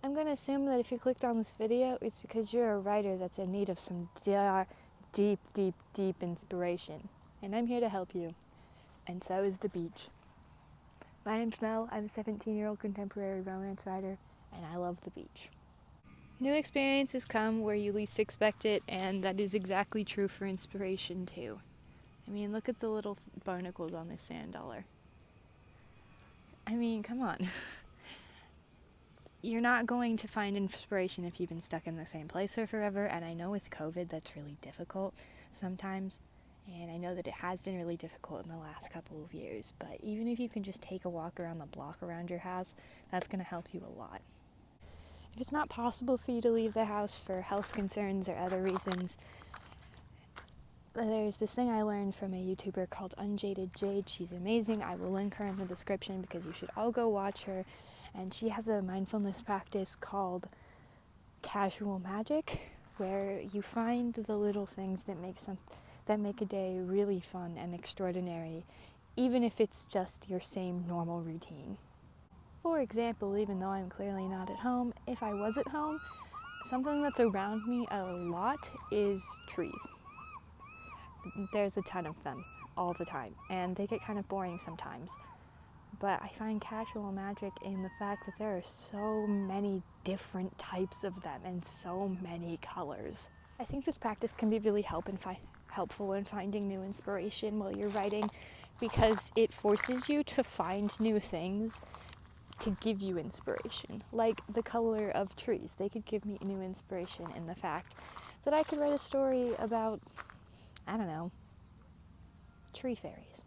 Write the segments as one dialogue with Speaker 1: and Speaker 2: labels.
Speaker 1: I'm going to assume that if you clicked on this video, it's because you're a writer that's in need of some deep, deep, deep inspiration. And I'm here to help you. And so is the beach. My name's Mel. I'm a 17-year-old contemporary romance writer, and I love the beach. New experiences come where you least expect it, and that is exactly true for inspiration, too. I mean, look at the little barnacles on this sand dollar. I mean, come on. You're not going to find inspiration if you've been stuck in the same place for forever, and I know with COVID that's really difficult sometimes, and I know that it has been really difficult in the last couple of years, but even if you can just take a walk around the block around your house, that's going to help you a lot. If it's not possible for you to leave the house for health concerns or other reasons, there's this thing I learned from a YouTuber called Unjaded Jade. She's amazing. I will link her in the description because you should all go watch her. And she has a mindfulness practice called Casual Magic, where you find the little things that make a day really fun and extraordinary, even if it's just your same normal routine. For example, even though I'm clearly not at home, if I was at home, something that's around me a lot is trees. There's a ton of them all the time, and they get kind of boring sometimes. But I find casual magic in the fact that there are so many different types of them and so many colors. I think this practice can be really helpful in finding new inspiration while you're writing, because it forces you to find new things to give you inspiration. Like the color of trees. They could give me new inspiration in the fact that I could write a story about, I don't know, tree fairies.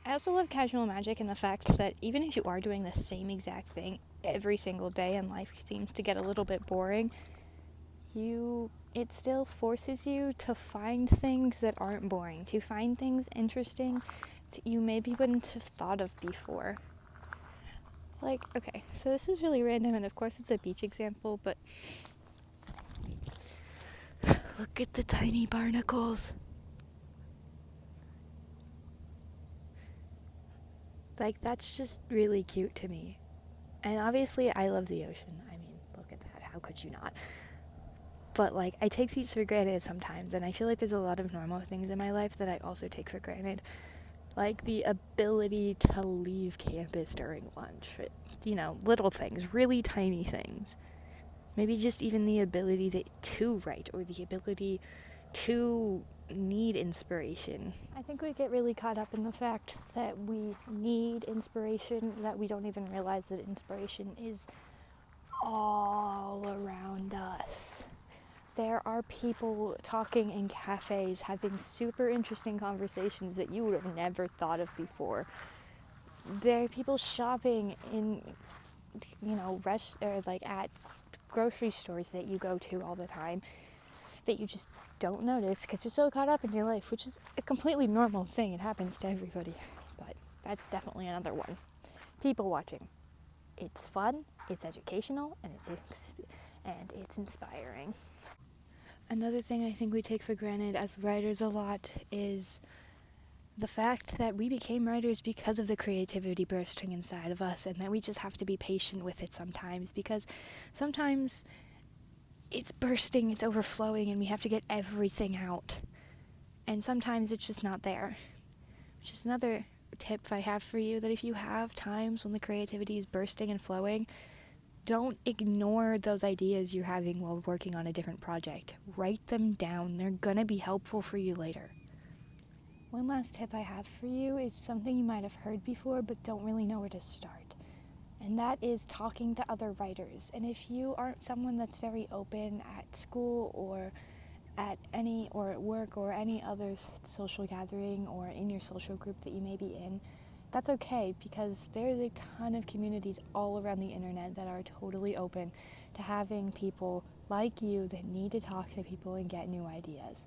Speaker 1: I also love casual magic in the fact that even if you are doing the same exact thing every single day and life seems to get a little bit boring, it still forces you to find things that aren't boring, to find things interesting that you maybe wouldn't have thought of before. Like, okay, so this is really random, and of course it's a beach example, but look at the tiny barnacles. Like, that's just really cute to me. And obviously I love the ocean. I mean, look at that. How could you not? But like, I take these for granted sometimes, and I feel like there's a lot of normal things in my life that I also take for granted. Like the ability to leave campus during lunch. Little things, really tiny things. Maybe just even the ability to write, or the ability to need inspiration. I think we get really caught up in the fact that we need inspiration, that we don't even realize that inspiration is all around us. There are people talking in cafes, having super interesting conversations that you would have never thought of before. There are people shopping in, at grocery stores that you go to all the time that you just don't notice because you're so caught up in your life, which is a completely normal thing. It happens to everybody, but that's definitely another one. People watching. It's fun, it's educational, and it's inspiring. Another thing I think we take for granted as writers a lot is the fact that we became writers because of the creativity bursting inside of us, and that we just have to be patient with it sometimes, because sometimes it's bursting, it's overflowing, and we have to get everything out. And sometimes it's just not there. Which is another tip I have for you, that if you have times when the creativity is bursting and flowing, don't ignore those ideas you're having while working on a different project. Write them down. They're gonna be helpful for you later. One last tip I have for you is something you might have heard before but don't really know where to start. And that is talking to other writers. And if you aren't someone that's very open at school or at work or any other social gathering or in your social group that you may be in, that's okay, because there's a ton of communities all around the internet that are totally open to having people like you that need to talk to people and get new ideas.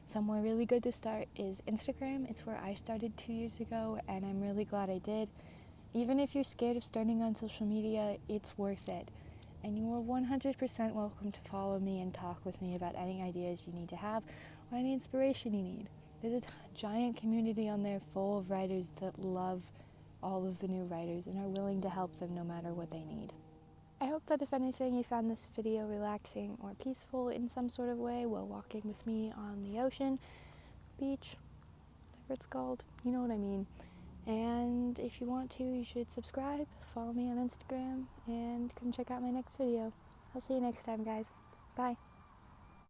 Speaker 1: Somewhere really good to start is Instagram. It's where I started 2 years ago, and I'm really glad I did. Even if you're scared of starting on social media, it's worth it. And you are 100% welcome to follow me and talk with me about any ideas you need to have or any inspiration you need. There's a giant community on there full of writers that love all of the new writers and are willing to help them no matter what they need. I hope that if anything you found this video relaxing or peaceful in some sort of way while walking with me on the ocean, beach, whatever it's called, you know what I mean. And if you want to, you should subscribe, follow me on Instagram, and come check out my next video. I'll see you next time, guys. Bye.